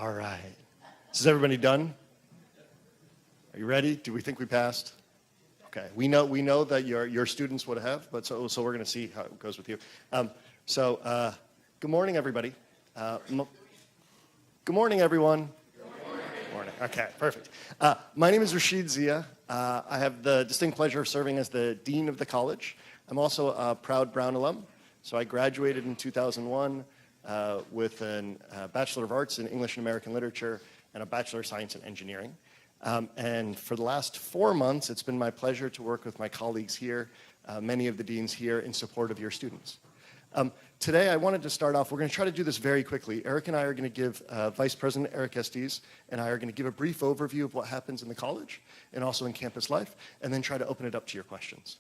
All right. Is everybody done? Are you ready? Do we think we passed? Okay. We know that your students would have, but so we're going to see how it goes with you. Good morning, everybody. Good morning, everyone. Good morning. Okay, perfect. My name is Rashid Zia. I have the distinct pleasure of serving as the dean of the college. I'm also a proud Brown alum. So I graduated in 2001 with a Bachelor of Arts in English and American Literature and a Bachelor of Science in Engineering. And for the last 4 months, it's been my pleasure to work with my colleagues here, many of the deans here, in support of your students. Today, I wanted to start off, we're going to try to do this very quickly. Eric and I are going to give, Vice President Eric Estes and I are going to give a brief overview of what happens in the college and also in campus life, and then try to open it up to your questions.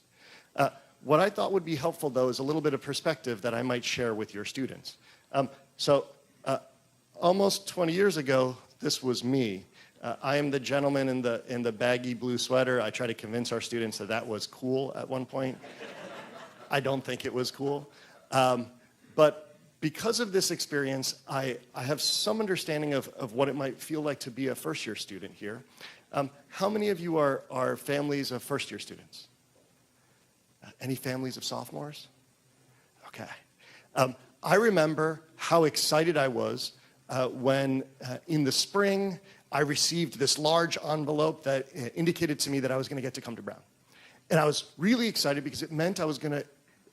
What I thought would be helpful, though, is a little bit of perspective that I might share with your students. Almost 20 years ago, this was me. I am the gentleman in the baggy blue sweater. I try to convince our students that was cool at one point. I don't think it was cool. But because of this experience, I have some understanding of what it might feel like to be a first-year student here. How many of you are families of first-year students? Any families of sophomores? Okay. I remember how excited I was when in the spring I received this large envelope that indicated to me that I was going to get to come to Brown. And I was really excited because it meant I was going to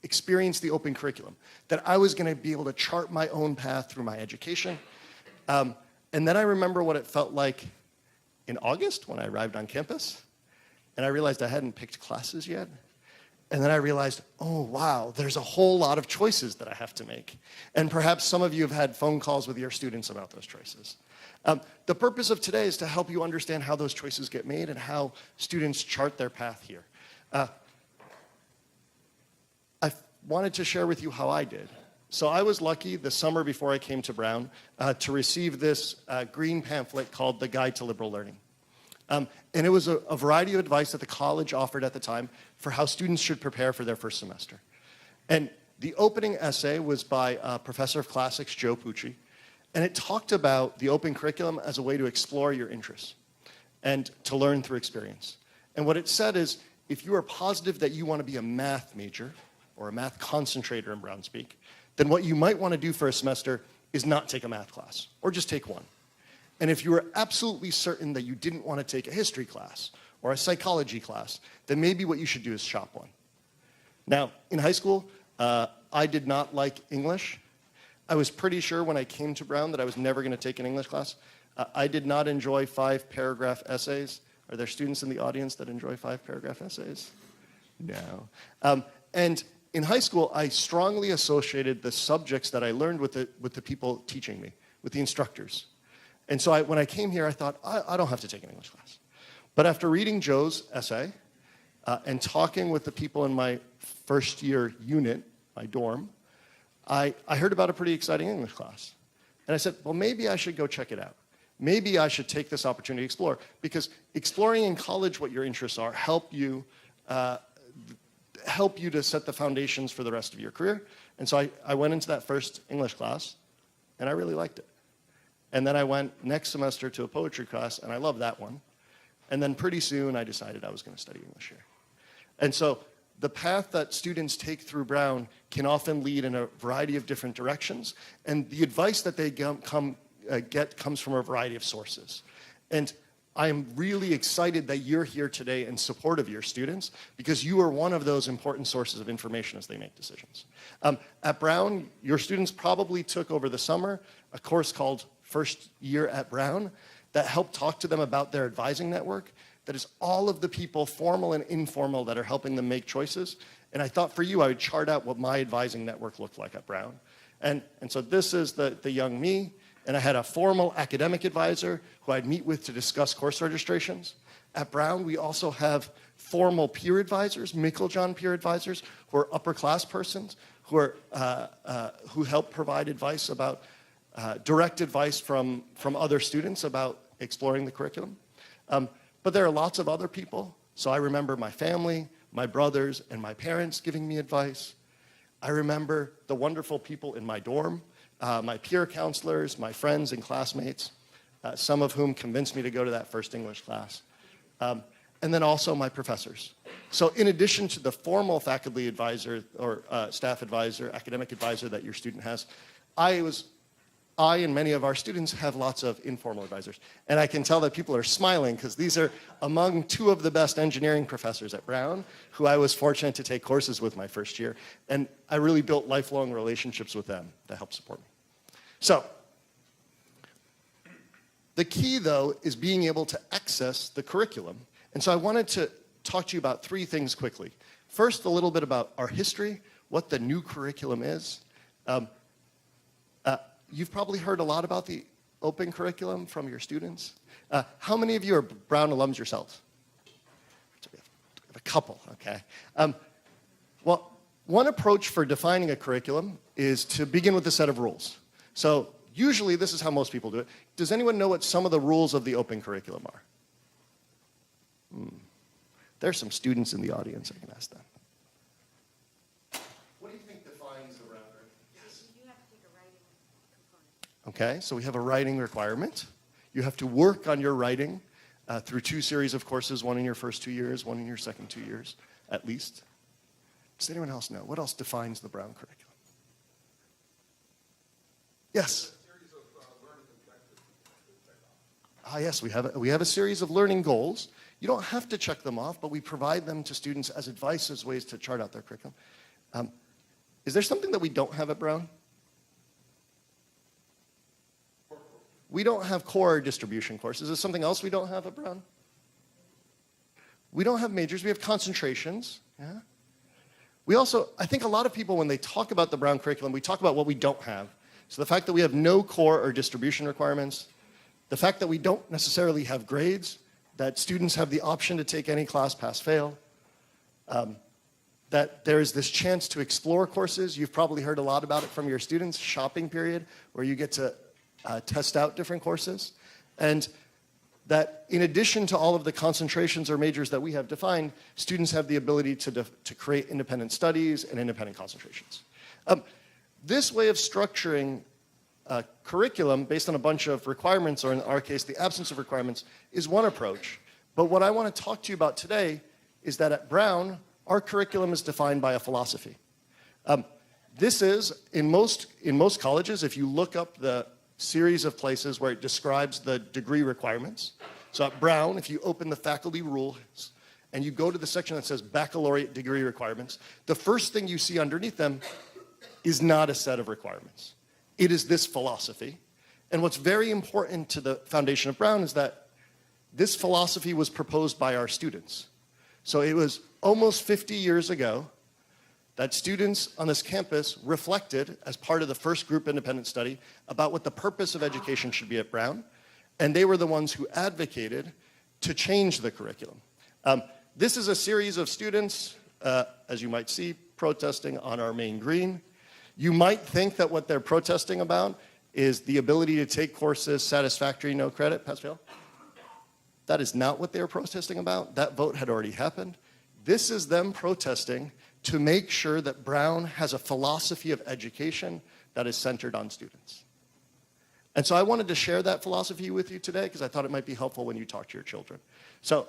experience the open curriculum, that I was going to be able to chart my own path through my education. And then I remember what it felt like in August when I arrived on campus, and I realized I hadn't picked classes yet. And then I realized, oh, wow, there's a whole lot of choices that I have to make. And perhaps some of you have had phone calls with your students about those choices. The purpose of today is to help you understand how those choices get made and how students chart their path here. I wanted to share with you how I did. So I was lucky the summer before I came to Brown to receive this green pamphlet called The Guide to Liberal Learning. And it was a variety of advice that the college offered at the time for how students should prepare for their first semester. And the opening essay was by Professor of Classics, Joe Pucci, and it talked about the open curriculum as a way to explore your interests and to learn through experience. And what it said is, if you are positive that you want to be a math major or a math concentrator in Brown speak, then what you might want to do for a semester is not take a math class, or just take one. And if you were absolutely certain that you didn't want to take a history class or a psychology class, then maybe what you should do is shop one. Now, in high school, I did not like English. I was pretty sure when I came to Brown that I was never going to take an English class. I did not enjoy 5-paragraph essays. Are there students in the audience that enjoy 5-paragraph essays? No. And in high school, I strongly associated the subjects that I learned with the people teaching me, with the instructors. And so when I came here, I thought, I don't have to take an English class. But after reading Joe's essay and talking with the people in my first year unit, my dorm, I heard about a pretty exciting English class. And I said, well, maybe I should go check it out. Maybe I should take this opportunity to explore, because exploring in college what your interests are help you to set the foundations for the rest of your career. And so I went into that first English class, and I really liked it. And then I went next semester to a poetry class, and I loved that one. And then pretty soon, I decided I was going to study English here. And so the path that students take through Brown can often lead in a variety of different directions, and the advice that they get comes from a variety of sources. And I am really excited that you're here today in support of your students, because you are one of those important sources of information as they make decisions. At Brown, your students probably took over the summer a course called First Year at Brown that helped talk to them about their advising network. That is all of the people, formal and informal, that are helping them make choices. And I thought for you, I would chart out what my advising network looked like at Brown. And so this is the young me. And I had a formal academic advisor who I'd meet with to discuss course registrations. At Brown, we also have formal peer advisors, Meiklejohn peer advisors, who are upper class persons who help provide advice about direct advice from other students about exploring the curriculum. But there are lots of other people. So I remember my family, my brothers, and my parents giving me advice. I remember the wonderful people in my dorm, my peer counselors, my friends and classmates. some of whom convinced me to go to that first English class. And then also my professors. So in addition to the formal faculty advisor or staff advisor, academic advisor that your student has, I and many of our students have lots of informal advisors. And I can tell that people are smiling because these are among two of the best engineering professors at Brown who I was fortunate to take courses with my first year. And I really built lifelong relationships with them that help support me. So the key, though, is being able to access the curriculum. And so I wanted to talk to you about three things quickly. First, a little bit about our history, what the new curriculum is. You've probably heard a lot about the open curriculum from your students. How many of you are Brown alums yourselves? So we have a couple, okay. Well, one approach for defining a curriculum is to begin with a set of rules. So usually this is how most people do it. Does anyone know what some of the rules of the open curriculum are? There's some students in the audience. I can ask them. What do you think defines the Brown curriculum? Yes. You have to take a writing component. Okay, so we have a writing requirement. You have to work on your writing through 2 series of courses, one in your first 2 years, one in your second 2 years, at least. Does anyone else know? What else defines the Brown curriculum? Yes? Yes, we have a series of learning goals. You don't have to check them off, but we provide them to students as advice, as ways to chart out their curriculum. Is there something that we don't have at Brown? We don't have core distribution courses. Is there something else we don't have at Brown? We don't have majors. We have concentrations. Yeah. We also, I think a lot of people, when they talk about the Brown curriculum, we talk about what we don't have. So the fact that we have no core or distribution requirements, the fact that we don't necessarily have grades, that students have the option to take any class, pass, fail, that there is this chance to explore courses. You've probably heard a lot about it from your students, shopping period, where you get to test out different courses. And that in addition to all of the concentrations or majors that we have defined, students have the ability to create independent studies and independent concentrations. This way of structuring curriculum based on a bunch of requirements, or in our case, the absence of requirements, is one approach. But what I want to talk to you about today is that at Brown, our curriculum is defined by a philosophy. This is, in most colleges, if you look up the series of places where it describes the degree requirements. So at Brown, if you open the faculty rules and you go to the section that says baccalaureate degree requirements, the first thing you see underneath them is not a set of requirements. It is this philosophy. And what's very important to the foundation of Brown is that this philosophy was proposed by our students. So it was almost 50 years ago that students on this campus reflected as part of the first group independent study about what the purpose of education should be at Brown. And they were the ones who advocated to change the curriculum. This is a series of students, as you might see, protesting on our main green. You might think that what they're protesting about is the ability to take courses, satisfactory, no credit, pass, fail. That is not what they were protesting about. That vote had already happened. This is them protesting to make sure that Brown has a philosophy of education that is centered on students. And so I wanted to share that philosophy with you today because I thought it might be helpful when you talk to your children. So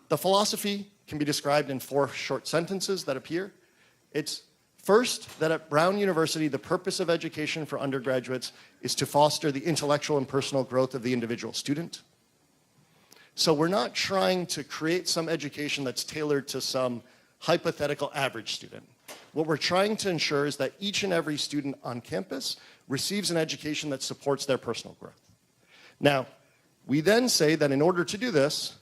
the philosophy can be described in 4 short sentences that appear. It's first, that at Brown University, the purpose of education for undergraduates is to foster the intellectual and personal growth of the individual student. So we're not trying to create some education that's tailored to some hypothetical average student. What we're trying to ensure is that each and every student on campus receives an education that supports their personal growth. Now, we then say that in order to do this,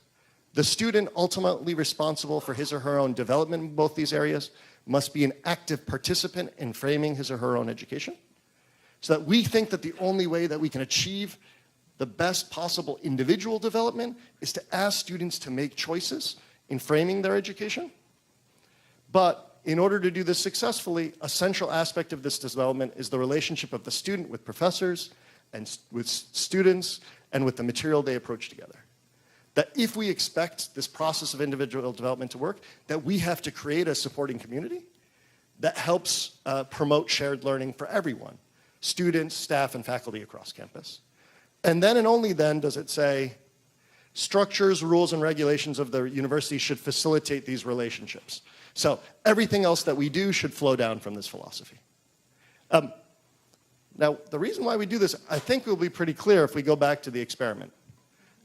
the student ultimately responsible for his or her own development in both these areas must be an active participant in framing his or her own education. So that we think that the only way that we can achieve the best possible individual development is to ask students to make choices in framing their education. But in order to do this successfully, a central aspect of this development is the relationship of the student with professors and with students and with the material they approach together. That if we expect this process of individual development to work, that we have to create a supporting community that helps promote shared learning for everyone, students, staff, and faculty across campus. And then and only then does it say, structures, rules, and regulations of the university should facilitate these relationships. So everything else that we do should flow down from this philosophy. Now, the reason why we do this, I think will be pretty clear if we go back to the experiment.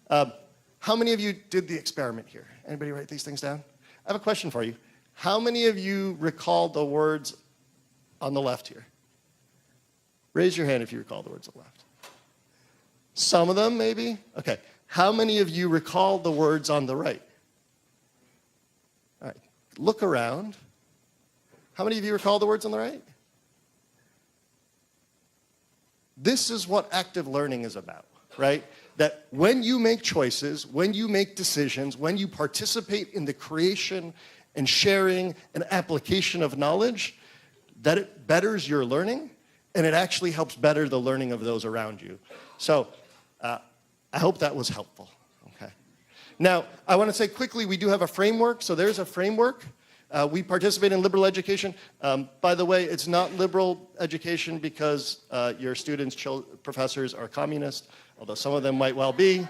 How many of you did the experiment here? Anybody write these things down? I have a question for you. How many of you recall the words on the left here? Raise your hand if you recall the words on the left. Some of them, maybe? Okay. How many of you recall the words on the right? All right. Look around. How many of you recall the words on the right? This is what active learning is about, right? That when you make choices, when you make decisions, when you participate in the creation and sharing and application of knowledge, that it betters your learning, and it actually helps better the learning of those around you. So I hope that was helpful. Okay. Now, I want to say quickly, we do have a framework. So there's a framework. We participate in liberal education. By the way, it's not liberal education because your students, professors are communist, although some of them might well be.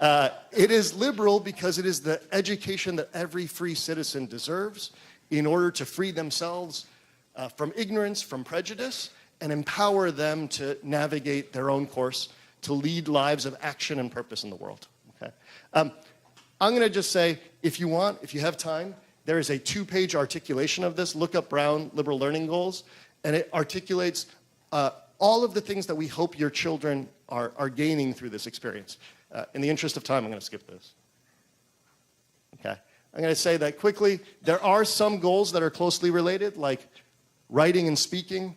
It is liberal because it is the education that every free citizen deserves in order to free themselves from ignorance, from prejudice, and empower them to navigate their own course, to lead lives of action and purpose in the world. Okay? I'm going to just say, if you have time, there is a 2-page articulation of this. Look up Brown Liberal Learning Goals, and it articulates all of the things that we hope your children are gaining through this experience. In the interest of time, I'm going to skip this. Okay. I'm going to say that quickly. There are some goals that are closely related, like writing and speaking.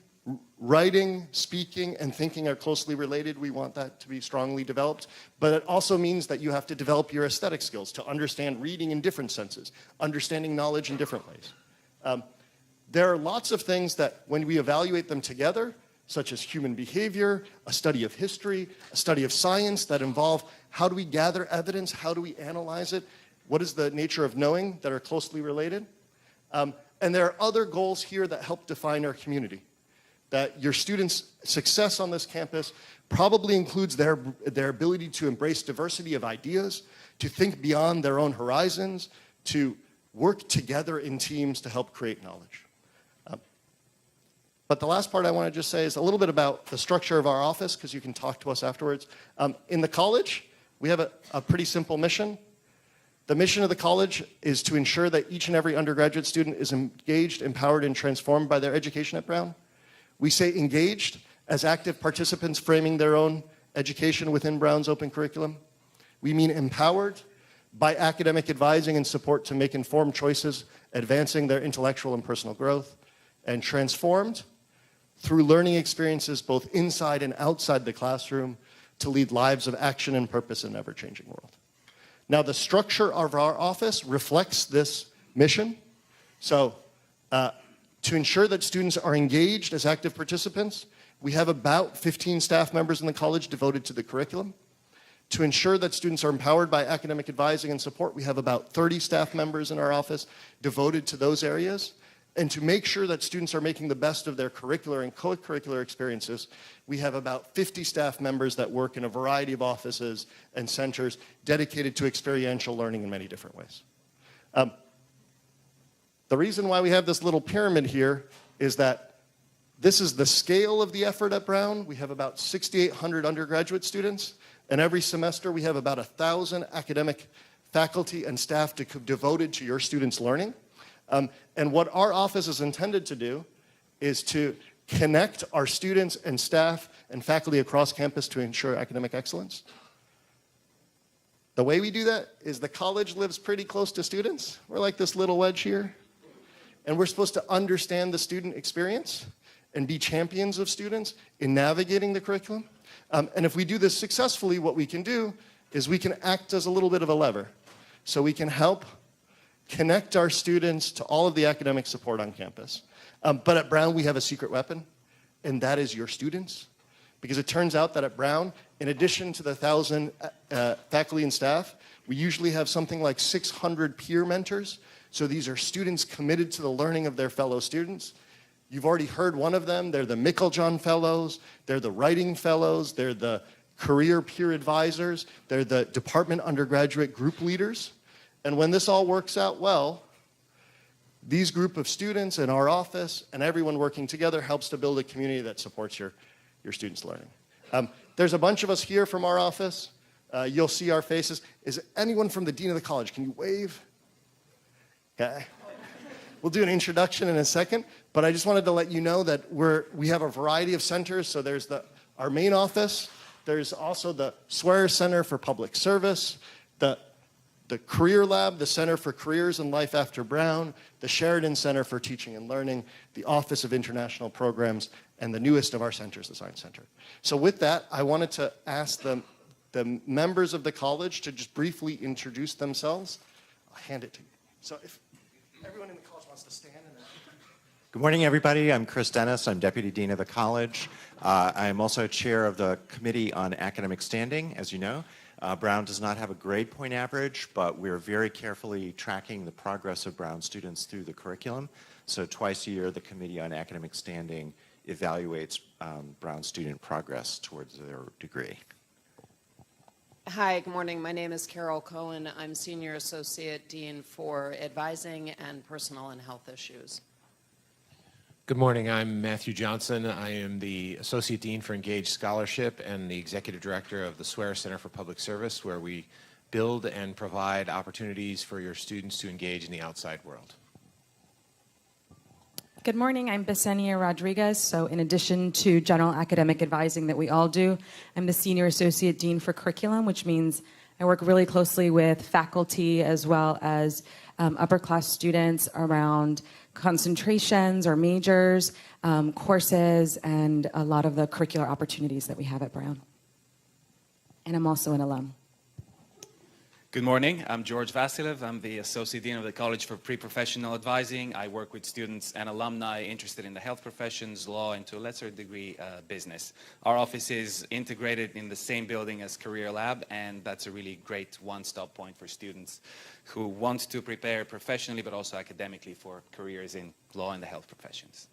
Writing, speaking, and thinking are closely related. We want that to be strongly developed. But it also means that you have to develop your aesthetic skills to understand reading in different senses, understanding knowledge in different ways. There are lots of things that when we evaluate them together, such as human behavior, a study of history, a study of science that involve how do we gather evidence, how do we analyze it, what is the nature of knowing, that are closely related. And there are other goals here that help define our community. That your students' success on this campus probably includes their ability to embrace diversity of ideas, to think beyond their own horizons, to work together in teams to help create knowledge. But the last part I want to just say is a little bit about the structure of our office, because you can talk to us afterwards. In the college, we have a pretty simple mission. The mission of the college is to ensure that each and every undergraduate student is engaged, empowered, and transformed by their education at Brown. We say engaged as active participants framing their own education within Brown's open curriculum. We mean empowered by academic advising and support to make informed choices, advancing their intellectual and personal growth, and transformed through learning experiences both inside and outside the classroom to lead lives of action and purpose in an ever-changing world. Now, the structure of our office reflects this mission. So, to ensure that students are engaged as active participants, we have about 15 staff members in the college devoted to the curriculum. To ensure that students are empowered by academic advising and support, we have about 30 staff members in our office devoted to those areas. And to make sure that students are making the best of their curricular and co-curricular experiences, we have about 50 staff members that work in a variety of offices and centers dedicated to experiential learning in many different ways. The reason why we have this little pyramid here is that this is the scale of the effort at Brown. We have about 6,800 undergraduate students, and every semester we have about 1,000 academic faculty and staff devoted to your students' learning. And what our office is intended to do is to connect our students and staff and faculty across campus to ensure academic excellence. The way we do that is the college lives pretty close to students. We're like this little wedge here. And we're supposed to understand the student experience and be champions of students in navigating the curriculum. And if we do this successfully, what we can do is we can act as a little bit of a lever. So we can help connect our students to all of the academic support on campus. But at Brown, we have a secret weapon, and that is your students. Because it turns out that at Brown, in addition to the 1,000 faculty and staff, we usually have something like 600 peer mentors. So these are students committed to the learning of their fellow students. You've already heard one of them. They're the Meiklejohn Fellows. They're the Writing Fellows. They're the career peer advisors. They're the department undergraduate group leaders. And when this all works out well, these group of students in our office and everyone working together helps to build a community that supports your students' learning. There's a bunch of us here from our office. You'll see our faces. Is anyone from the dean of the college? Can you wave? Okay. We'll do an introduction in a second, but I just wanted to let you know that we have a variety of centers. So there's our main office. There's also the Swearer Center for Public Service, the Career Lab, the Center for Careers and Life After Brown, the Sheridan Center for Teaching and Learning, the Office of International Programs, and the newest of our centers, the Science Center. So with that, I wanted to ask the members of the college to just briefly introduce themselves. I'll hand it to you. So if everyone in the college wants to stand. Good morning, everybody. I'm Chris Dennis. I'm Deputy Dean of the College. I'm also Chair of the Committee on Academic Standing, as you know. Brown does not have a grade point average, but we're very carefully tracking the progress of Brown students through the curriculum. So twice a year, the Committee on Academic Standing evaluates Brown student progress towards their degree. Hi, good morning. My name is Carol Cohen. I'm Senior Associate Dean for Advising and Personal and Health Issues. Good morning. I'm Matthew Johnson. I am the Associate Dean for Engaged Scholarship and the Executive Director of the Swearer Center for Public Service, where we build and provide opportunities for your students to engage in the outside world. Good morning. I'm Besenia Rodriguez. So in addition to general academic advising that we all do, I'm the Senior Associate Dean for Curriculum, which means I work really closely with faculty as well as upper class students around concentrations or majors, courses, and a lot of the curricular opportunities that we have at Brown. And I'm also an alum. Good morning. I'm George Vasilev. I'm the Associate Dean of the College for Pre-Professional Advising. I work with students and alumni interested in the health professions, law, and to a lesser degree, business. Our office is integrated in the same building as Career Lab, and that's a really great one-stop point for students who want to prepare professionally but also academically for careers in law and the health professions.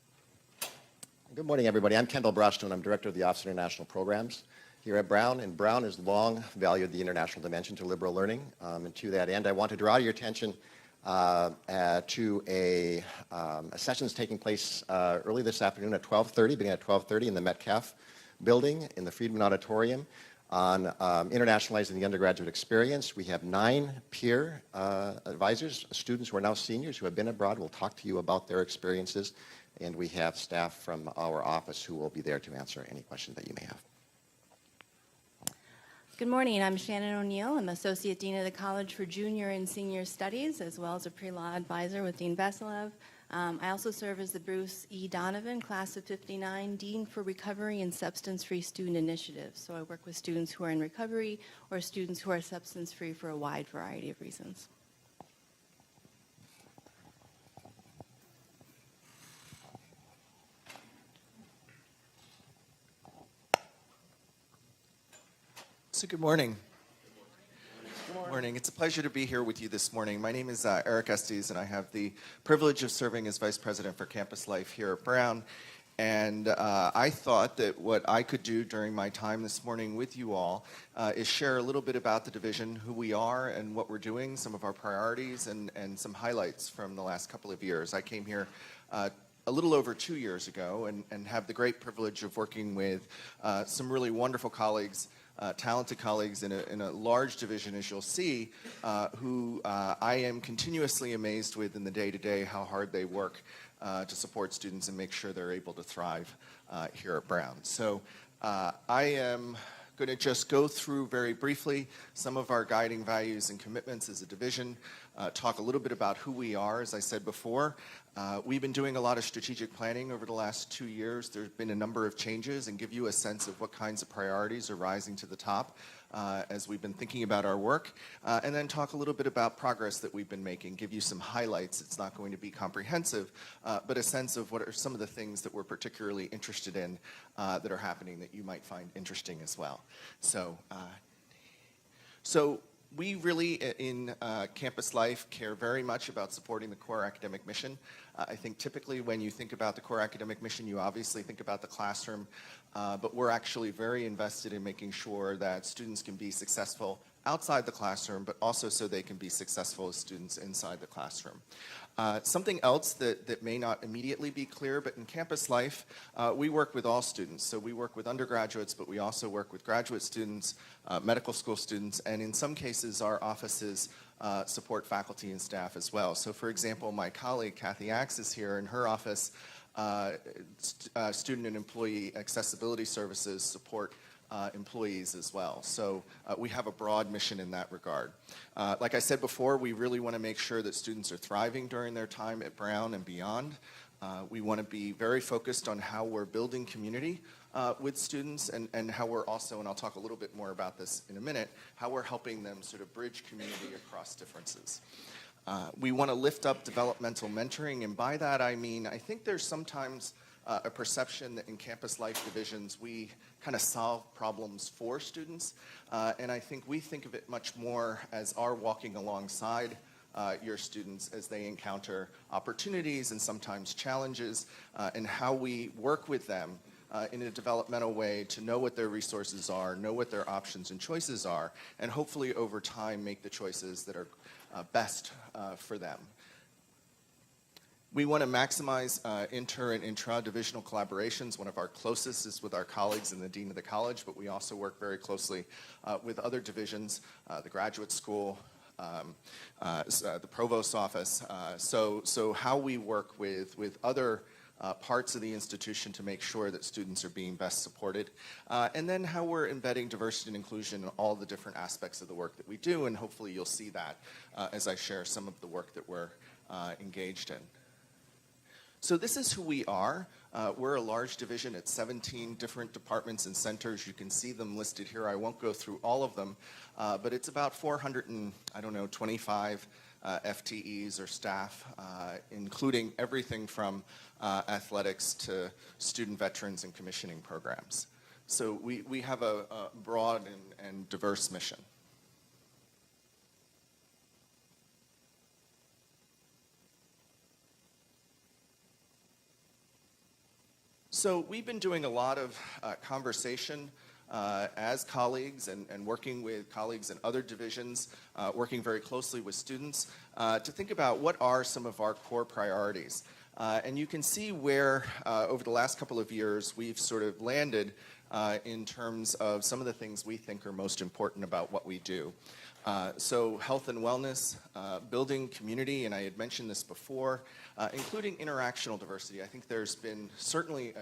Good morning, everybody. I'm Kendall Brushton. I'm Director of the Office of International Programs here at Brown, and Brown has long valued the international dimension to liberal learning. And to that end, I want to draw your attention to a session that's taking place early this afternoon at 12:30, beginning at 12:30 in the Metcalf building in the Friedman Auditorium on internationalizing the undergraduate experience. We have 9 peer advisors, students who are now seniors who have been abroad. We'll talk to you about their experiences, and we have staff from our office who will be there to answer any questions that you may have. Good morning. I'm Shannon O'Neill. I'm Associate Dean of the College for Junior and Senior Studies, as well as a pre-law advisor with Dean Vasilev. I also serve as the Bruce E. Donovan, Class of '59, Dean for Recovery and Substance-Free Student Initiatives. So I work with students who are in recovery or students who are substance-free for a wide variety of reasons. So good morning. Good morning. It's a pleasure to be here with you this morning. My name is Eric Estes, and I have the privilege of serving as Vice President for Campus Life here at Brown. And I thought that what I could do during my time this morning with you all is share a little bit about the division, who we are and what we're doing, some of our priorities, and some highlights from the last couple of years. I came here a little over 2 years ago and have the great privilege of working with some really wonderful colleagues, talented colleagues in a large division, as you'll see, who I am continuously amazed with in the day-to-day how hard they work to support students and make sure they're able to thrive here at Brown. So I am going to just go through very briefly some of our guiding values and commitments as a division, talk a little bit about who we are, as I said before. We've been doing a lot of strategic planning over the last 2 years. There's been a number of changes, and give you a sense of what kinds of priorities are rising to the top as we've been thinking about our work, and then talk a little bit about progress that we've been making, give you some highlights. It's not going to be comprehensive, but a sense of what are some of the things that we're particularly interested in that are happening that you might find interesting as well. So We really, in Campus Life, care very much about supporting the core academic mission. I think typically when you think about the core academic mission, you obviously think about the classroom, but we're actually very invested in making sure that students can be successful outside the classroom, but also so they can be successful as students inside the classroom. Something else that may not immediately be clear, but in Campus Life, we work with all students. So we work with undergraduates, but we also work with graduate students, medical school students, and in some cases our offices support faculty and staff as well. So for example, my colleague Kathy Axe is here. In her office, student and employee accessibility services support employees as well. So we have a broad mission in that regard. Like I said before, we really want to make sure that students are thriving during their time at Brown and beyond. We want to be very focused on how we're building community with students and how we're also, and I'll talk a little bit more about this in a minute, how we're helping them sort of bridge community across differences. We want to lift up developmental mentoring, and by that I mean, I think there's sometimes a perception that in campus life divisions we kind of solve problems for students, and I think we think of it much more as our walking alongside your students as they encounter opportunities and sometimes challenges, and how we work with them in a developmental way to know what their resources are, know what their options and choices are, and hopefully over time make the choices that are best for them. We want to maximize inter and intra-divisional collaborations. One of our closest is with our colleagues in the Dean of the College, but we also work very closely with other divisions, the graduate school, the provost's office. So how we work with other parts of the institution to make sure that students are being best supported. And then how we're embedding diversity and inclusion in all the different aspects of the work that we do, and hopefully you'll see that as I share some of the work that we're engaged in. So this is who we are. We're a large division at 17 different departments and centers. You can see them listed here. I won't go through all of them, but it's about 425 FTEs or staff, including everything from athletics to student veterans and commissioning programs. So we have a broad and diverse mission. So we've been doing a lot of conversation as colleagues and working with colleagues in other divisions, working very closely with students to think about what are some of our core priorities. And you can see where over the last couple of years we've sort of landed in terms of some of the things we think are most important about what we do. So health and wellness, building community, and I had mentioned this before, including interactional diversity. I think there's been certainly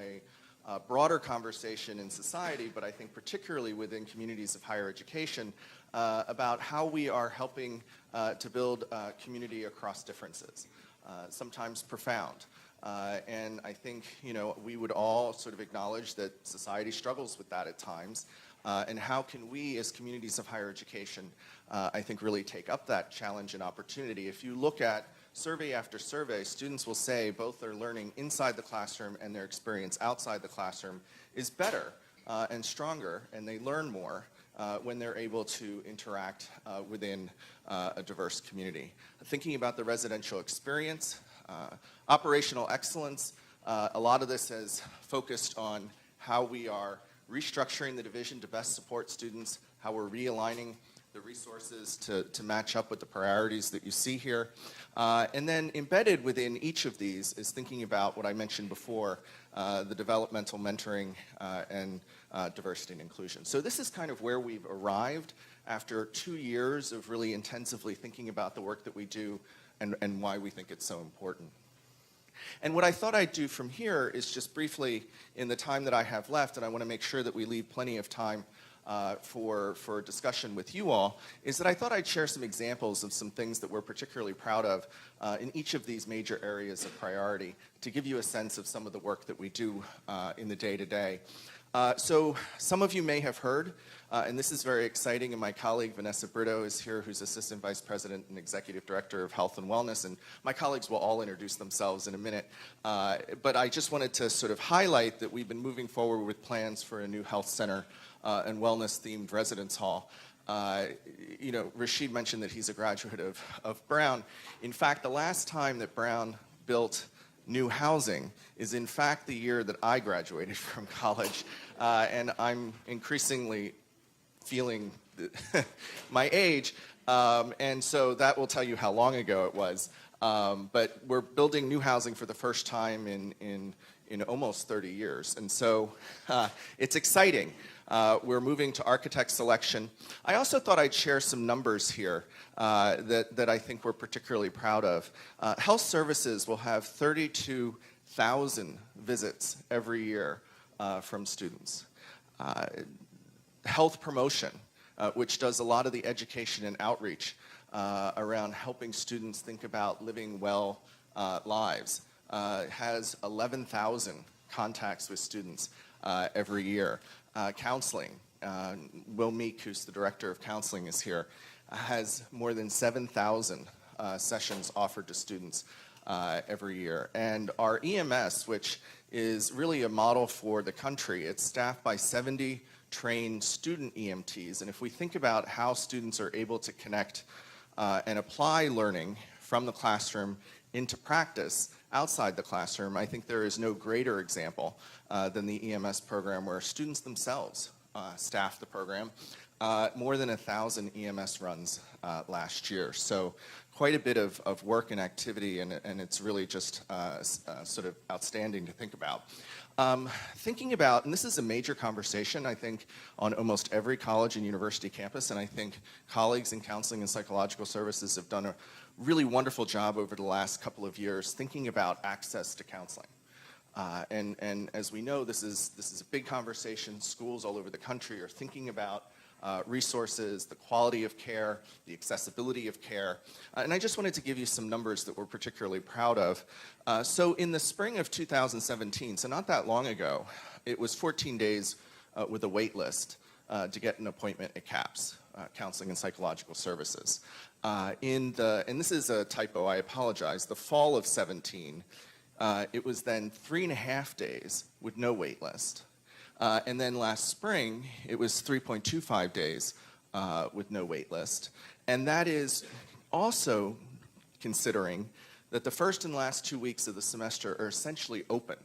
a broader conversation in society, but I think particularly within communities of higher education, about how we are helping to build community across differences, sometimes profound. And I think, you know, we would all sort of acknowledge that society struggles with that at times. And how can we as communities of higher education, I think, really take up that challenge and opportunity. If you look at survey after survey, students will say both their learning inside the classroom and their experience outside the classroom is better and stronger, and they learn more when they're able to interact within a diverse community. Thinking about the residential experience, operational excellence, a lot of this has focused on how we are restructuring the division to best support students, how we're realigning the resources to match up with the priorities that you see here. And then embedded within each of these is thinking about what I mentioned before, the developmental mentoring and diversity and inclusion. So this is kind of where we've arrived after 2 years of really intensively thinking about the work that we do and why we think it's so important. And what I thought I'd do from here is just briefly, in the time that I have left, and I want to make sure that we leave plenty of time for discussion with you all, is that I thought I'd share some examples of some things that we're particularly proud of in each of these major areas of priority to give you a sense of some of the work that we do in the day-to-day. So some of you may have heard, and this is very exciting, and my colleague Vanessa Brito is here, who's Assistant Vice President and Executive Director of Health and Wellness, and my colleagues will all introduce themselves in a minute. But I just wanted to sort of highlight that we've been moving forward with plans for a new health center and wellness-themed residence hall. You know, Rashid mentioned that he's a graduate of Brown. In fact, the last time that Brown built new housing is in fact the year that I graduated from college. And I'm increasingly feeling my age. And so that will tell you how long ago it was. But we're building new housing for the first time in almost 30 years. And so it's exciting. We're moving to architect selection. I also thought I'd share some numbers here that I think we're particularly proud of. Health services will have 32,000 visits every year from students. Health promotion, which does a lot of the education and outreach around helping students think about living well lives, has 11,000 contacts with students every year. Counseling, Will Meek, who's the director of counseling, is here, has more than 7,000 sessions offered to students every year. And our EMS, which is really a model for the country, it's staffed by 70 trained student EMTs. And if we think about how students are able to connect and apply learning from the classroom into practice outside the classroom, I think there is no greater example than the EMS program, where students themselves staff the program. More than 1,000 EMS runs last year. So quite a bit of work and activity, and it's really just sort of outstanding to think about. Thinking about, and this is a major conversation, I think, on almost every college and university campus, and I think colleagues in counseling and psychological services have done a really wonderful job over the last couple of years thinking about access to counseling. And as we know, this is a big conversation. Schools all over the country are thinking about resources, the quality of care, the accessibility of care. And I just wanted to give you some numbers that we're particularly proud of. So in the spring of 2017, so not that long ago, it was 14 days with a wait list to get an appointment at CAPS, Counseling and Psychological Services. And this is a typo, I apologize, the fall of 17, it was then 3.5 days with no wait list. And then last spring, it was 3.25 days with no wait list. And that is also considering that the first and last 2 weeks of the semester are essentially open.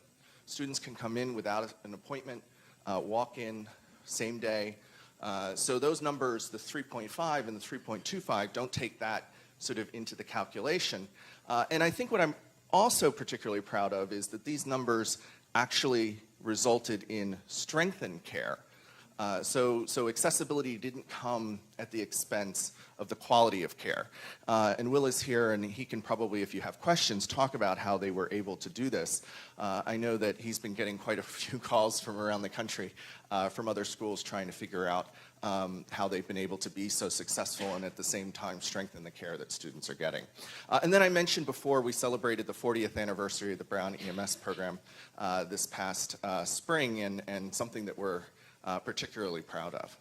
Students can come in without an appointment, walk in same day. So those numbers, the 3.5 and the 3.25, don't take that sort of into the calculation. And I think what I'm also particularly proud of is that these numbers actually resulted in strengthened care. So accessibility didn't come at the expense of the quality of care. And Will is here, and he can probably, if you have questions, talk about how they were able to do this. I know that he's been getting quite a few calls from around the country from other schools trying to figure out how they've been able to be so successful and at the same time strengthen the care that students are getting. And then I mentioned before, we celebrated the 40th anniversary of the Brown EMS program this past spring, and something that we're particularly proud of.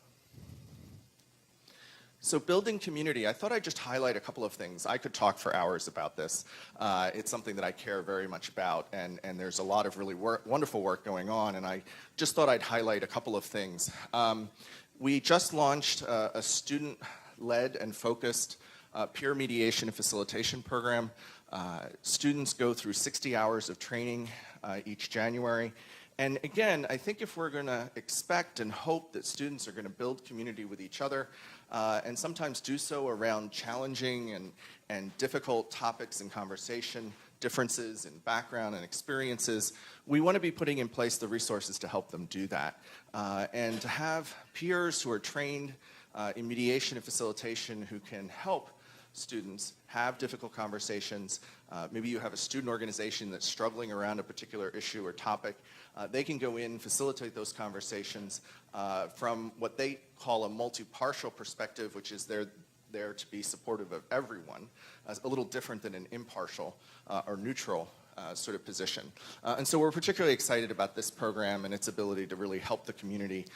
So building community, I thought I'd just highlight a couple of things. I could talk for hours about this. It's something that I care very much about, and there's a lot of really wonderful work going on, and I just thought I'd highlight a couple of things. We just launched a student-led and focused peer mediation and facilitation program. Students go through 60 hours of training each January. And again, I think if we're going to expect and hope that students are going to build community with each other, and sometimes do so around challenging and difficult topics and conversation, differences in background and experiences, we want to be putting in place the resources to help them do that. And to have peers who are trained in mediation and facilitation who can help students have difficult conversations. Maybe you have a student organization that's struggling around a particular issue or topic. They can go in, facilitate those conversations from what they call a multi-partial perspective, which is they're there to be supportive of everyone, a little different than an impartial or neutral sort of position. And so we're particularly excited about this program and its ability to really help the community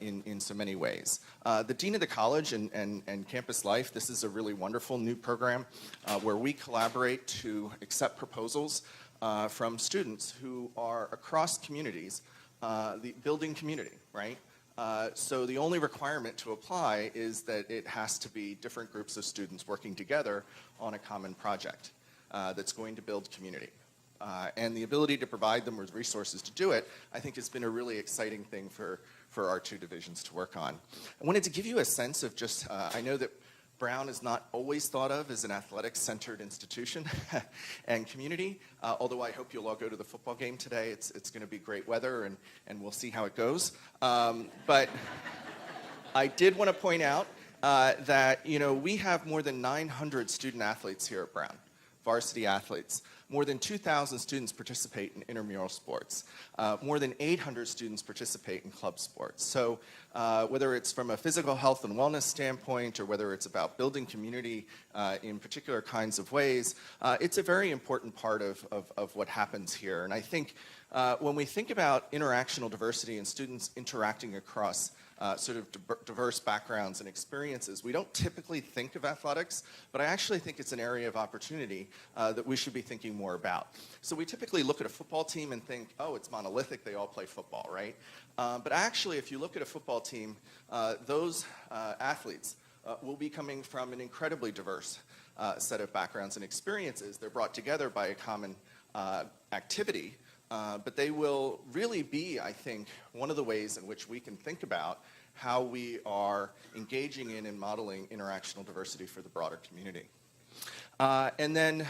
in so many ways. The Dean of the College and Campus Life, this is a really wonderful new program where we collaborate to accept proposals from students who are across communities, the building community, right? So the only requirement to apply is that it has to be different groups of students working together on a common project that's going to build community. And the ability to provide them with resources to do it, I think, has been a really exciting thing for our two divisions to work on. I wanted to give you a sense of just, I know that Brown is not always thought of as an athletics-centered institution and community, although I hope you'll all go to the football game today. It's going to be great weather, and we'll see how it goes. But I did want to point out that, we have more than 900 student athletes here at Brown, varsity athletes. More than 2,000 students participate in intramural sports. More than 800 students participate in club sports. So whether it's from a physical health and wellness standpoint, or whether it's about building community in particular kinds of ways, it's a very important part of what happens here. And I think when we think about interactional diversity and students interacting across sort of diverse backgrounds and experiences, we don't typically think of athletics, but I actually think it's an area of opportunity that we should be thinking more about. So we typically look at a football team and think, oh, it's monolithic, they all play football, right? But actually, if you look at a football team, those athletes will be coming from an incredibly diverse set of backgrounds and experiences. They're brought together by a common activity. But they will really be, I think, one of the ways in which we can think about how we are engaging in and modeling interactional diversity for the broader community. And then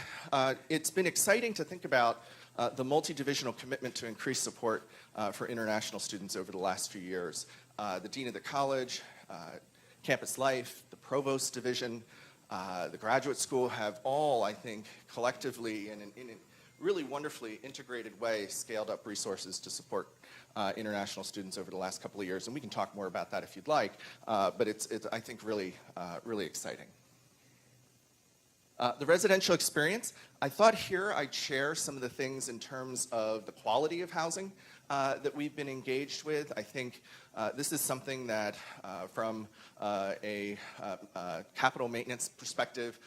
it's been exciting to think about the multi-divisional commitment to increase support for international students over the last few years. The Dean of the College, Campus Life, the Provost Division, the Graduate School have all, I think, collectively and in really wonderfully integrated way scaled up resources to support international students over the last couple of years. And we can talk more about that if you'd like, but it's I think, really, really exciting. The residential experience, I thought here I'd share some of the things in terms of the quality of housing that we've been engaged with. I think this is something that from a capital maintenance perspective,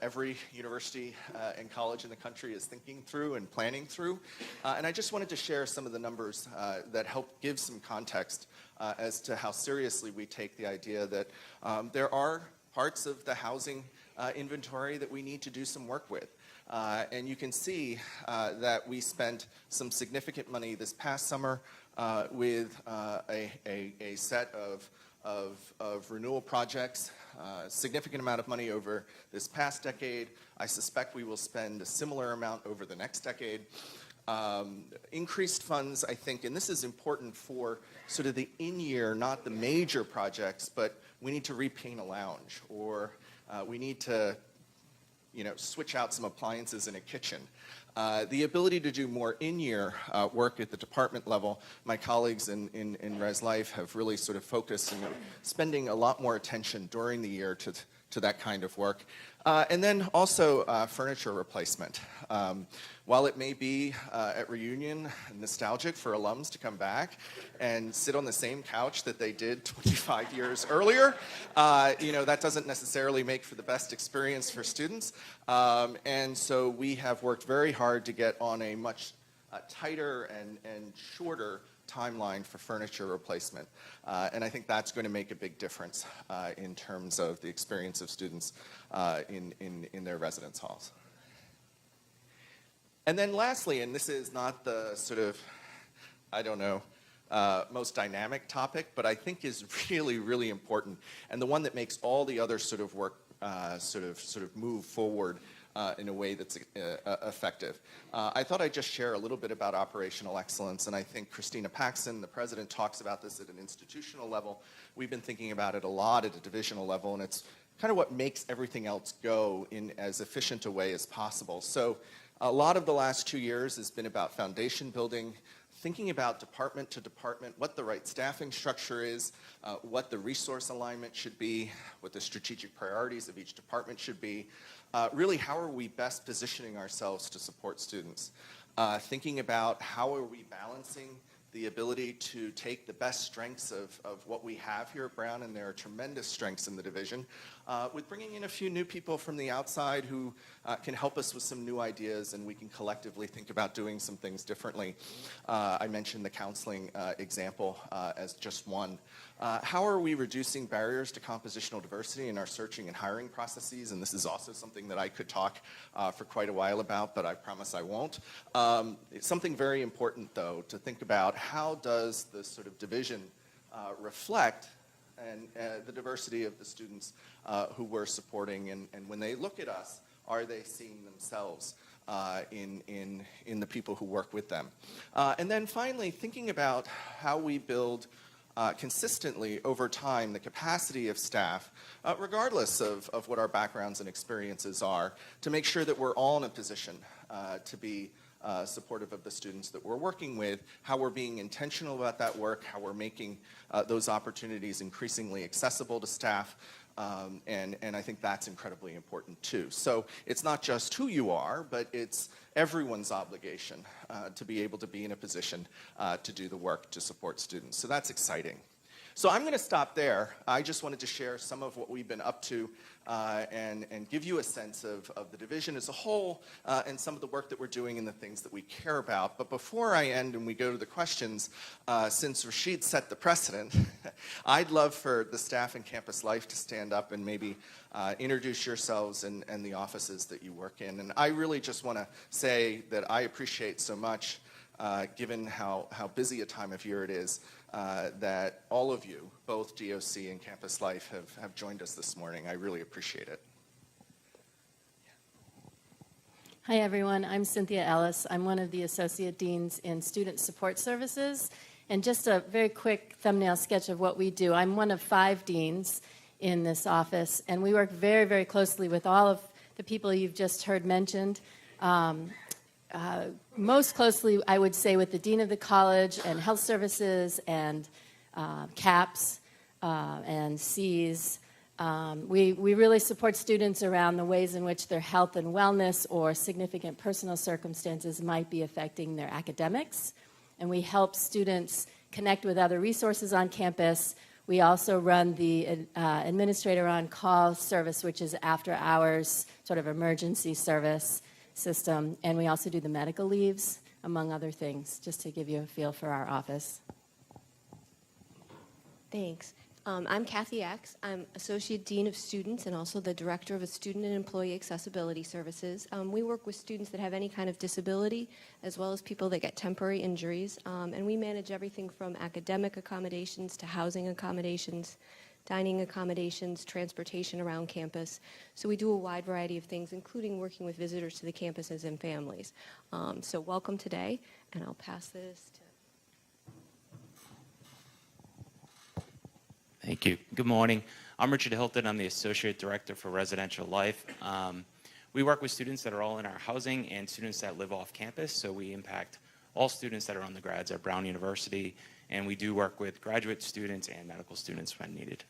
every university and college in the country is thinking through and planning through. And I just wanted to share some of the numbers that help give some context as to how seriously we take the idea that there are parts of the housing inventory that we need to do some work with. And you can see that we spent some significant money this past summer with a set of renewal projects, significant amount of money over this past decade. I suspect we will spend a similar amount over the next decade. Increased funds, I think, and this is important for sort of the in-year, not the major projects, but we need to repaint a lounge, or we need to switch out some appliances in a kitchen. The ability to do more in-year work at the department level, my colleagues in Res Life have really sort of focused and spending a lot more attention during the year to that kind of work. And then also furniture replacement. While it may be at reunion nostalgic for alums to come back and sit on the same couch that they did 25 years earlier, that doesn't necessarily make for the best experience for students. And so we have worked very hard to get on a much tighter and shorter timeline for furniture replacement. And I think that's going to make a big difference in terms of the experience of students in their residence halls. And then lastly, and this is not the sort of, most dynamic topic, but I think is really, really important, and the one that makes all the other sort of work sort of move forward in a way that's effective. I thought I'd just share a little bit about operational excellence, and I think Christina Paxson, the president, talks about this at an institutional level. We've been thinking about it a lot at a divisional level, and it's kind of what makes everything else go in as efficient a way as possible. So a lot of the last 2 years has been about foundation building, thinking about department to department, what the right staffing structure is, what the resource alignment should be, what the strategic priorities of each department should be. Really, how are we best positioning ourselves to support students? Thinking about how are we balancing the ability to take the best strengths of what we have here at Brown, and there are tremendous strengths in the division, with bringing in a few new people from the outside who can help us with some new ideas, and we can collectively think about doing some things differently. I mentioned the counseling example as just one. How are we reducing barriers to compositional diversity in our searching and hiring processes? And this is also something that I could talk for quite a while about, but I promise I won't. It's something very important, though, to think about: how does this sort of division reflect and the diversity of the students who we're supporting, and when they look at us, are they seeing themselves in the people who work with them? And then finally, thinking about how we build consistently over time the capacity of staff, regardless of what our backgrounds and experiences are, to make sure that we're all in a position to be supportive of the students that we're working with, how we're being intentional about that work, how we're making those opportunities increasingly accessible to staff, and I think that's incredibly important too. So it's not just who you are, but it's everyone's obligation to be able to be in a position to do the work to support students. So that's exciting. So I'm going to stop there. I just wanted to share some of what we've been up to and give you a sense of the division as a whole and some of the work that we're doing and the things that we care about. But before I end and we go to the questions, since Rashid set the precedent, I'd love for the staff and Campus Life to stand up and maybe introduce yourselves and the offices that you work in. And I really just want to say that I appreciate so much, given how busy a time of year it is, that all of you, both DOC and Campus Life, have joined us this morning. I really appreciate it. Hi, everyone. I'm Cynthia Ellis. I'm one of the Associate Deans in Student Support Services. And just a very quick thumbnail sketch of what we do. I'm one of 5 deans in this office, and we work very, very closely with all of the people you've just heard mentioned. Most closely, I would say, with the Dean of the College and Health Services and CAPS and Cs. We really support students around the ways in which their health and wellness or significant personal circumstances might be affecting their academics. And we help students connect with other resources on campus. We also run the Administrator on Call service, which is after hours sort of emergency service system, and we also do the medical leaves, among other things, just to give you a feel for our office. Thanks. I'm Kathy X. I'm Associate Dean of Students and also the Director of Student and Employee Accessibility Services. We work with students that have any kind of disability, as well as people that get temporary injuries, and we manage everything from academic accommodations to housing accommodations, dining accommodations, transportation around campus. So we do a wide variety of things, including working with visitors to the campuses and families. So welcome today, and I'll pass this to... Thank you. Good morning. I'm Richard Hilton. I'm the Associate Director for Residential Life. We work with students that are all in our housing and students that live off campus, so we impact all students that are undergrads at Brown University, and we do work with graduate students and medical students when needed.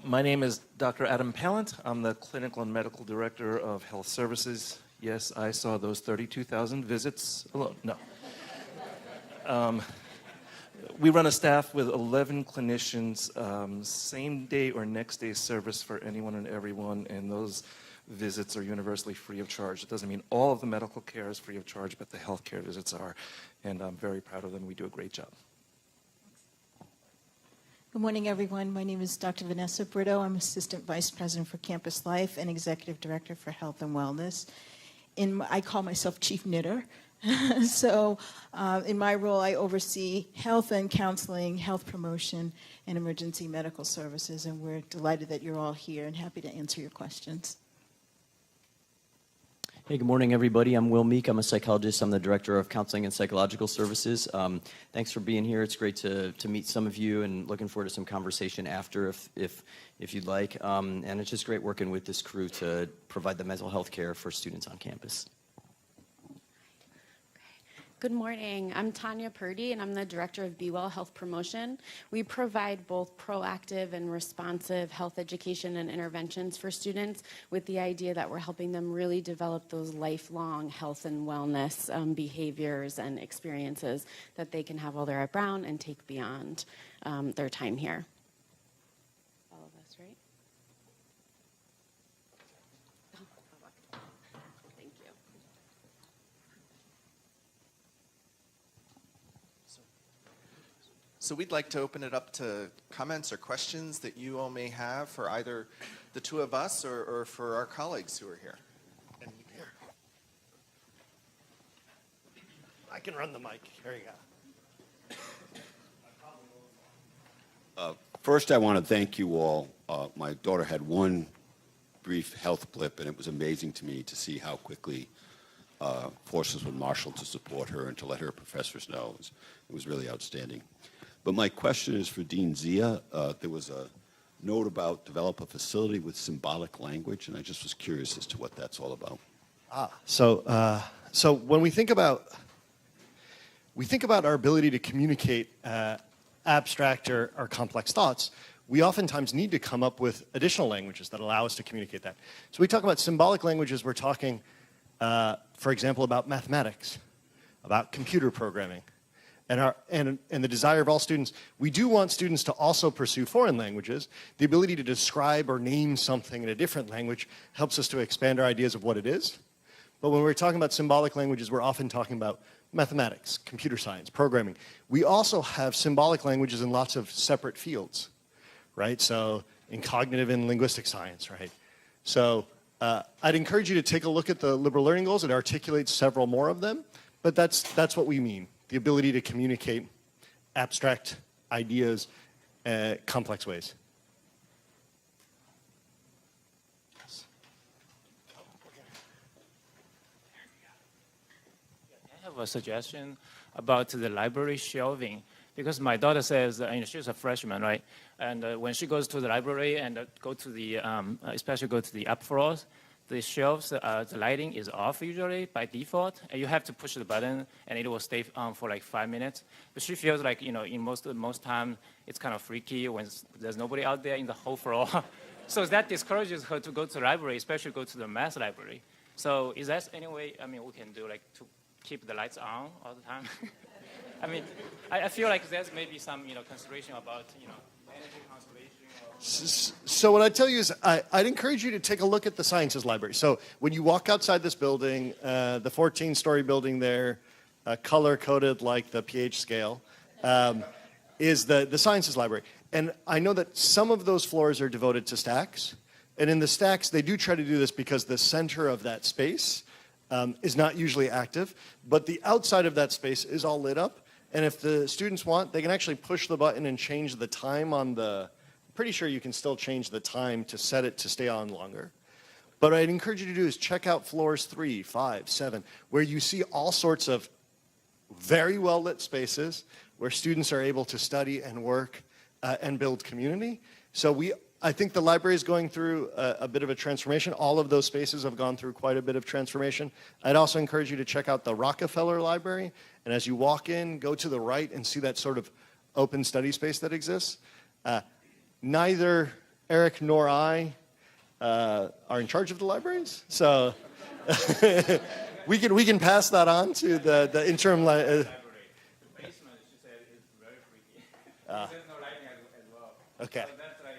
My name is Dr. Adam Pallant. I'm the Clinical and Medical Director of Health Services. Yes, I saw those 32,000 visits alone. No. We run a staff with 11 clinicians, same day or next day service for anyone and everyone, and those visits are universally free of charge. It doesn't mean all of the medical care is free of charge, but the health care visits are, and I'm very proud of them. We do a great job. Good morning, everyone. My name is Dr. Vanessa Brito. I'm Assistant Vice President for Campus Life and Executive Director for Health and Wellness. I call myself Chief Knitter. So in my role, I oversee health and counseling, health promotion, and emergency medical services, and we're delighted that you're all here and happy to answer your questions. Hey, good morning, everybody. I'm Will Meek. I'm a psychologist. I'm the Director of Counseling and Psychological Services. Thanks for being here. It's great to meet some of you, and looking forward to some conversation after if you'd like. And it's just great working with this crew to provide the mental health care for students on campus. Good morning. I'm Tanya Purdy, and I'm the Director of Be Well Health Promotion. We provide both proactive and responsive health education and interventions for students with the idea that we're helping them really develop those lifelong health and wellness behaviors and experiences that they can have while they're at Brown and take beyond their time here. So we'd like to open it up to comments or questions that you all may have for either the two of us or for our colleagues who are here. I can run the mic. Here you go. First, I want to thank you all. My daughter had one brief health blip, and it was amazing to me to see how quickly forces were marshaled to support her and to let her professors know. It was really outstanding. But my question is for Dean Zia. There was a note about develop a facility with symbolic language, and I just was curious as to what that's all about. So when we think about our ability to communicate abstract or complex thoughts, we oftentimes need to come up with additional languages that allow us to communicate that. So we talk about symbolic languages, we're talking, for example, about mathematics, about computer programming, and the desire of all students. We do want students to also pursue foreign languages. The ability to describe or name something in a different language helps us to expand our ideas of what it is. But when we're talking about symbolic languages, we're often talking about mathematics, computer science, programming. We also have symbolic languages in lots of separate fields, right? So in cognitive and linguistic science, right? So I'd encourage you to take a look at the liberal learning goals. It articulates several more of them, but that's what we mean, the ability to communicate abstract ideas complex ways. I have a suggestion about the library shelving, because my daughter says, she's a freshman, right? And when she goes to the library and go to the, especially go to the up floors, the shelves, the lighting is off usually by default, and you have to push the button, and it will stay on for like 5 minutes. But she feels like, in most time, it's kind of freaky when there's nobody out there in the whole floor. So that discourages her to go to the library, especially go to the math library. So is that any way, we can do like to keep the lights on all the time? I feel like there's maybe some, consideration about, energy conservation. So what I'd tell you is I'd encourage you to take a look at the sciences library. So when you walk outside this building, the 14-story building there, color-coded like the pH scale, is the sciences library. And I know that some of those floors are devoted to stacks. And in the stacks, they do try to do this because the center of that space is not usually active, but the outside of that space is all lit up. And if the students want, they can actually push the button and change the time on the, pretty sure you can still change the time to set it to stay on longer. But what I'd encourage you to do is check out floors 3, 5, 7, where you see all sorts of very well lit spaces where students are able to study and work and build community. So I think the library is going through a bit of a transformation. All of those spaces have gone through quite a bit of transformation. I'd also encourage you to check out the Rockefeller Library. And as you walk in, go to the right and see that sort of open study space that exists. Neither Eric nor I are in charge of the libraries. So we can pass that on to the interim library. The basement, she said, is very freaky. There's no lighting as well. Okay. So that's like,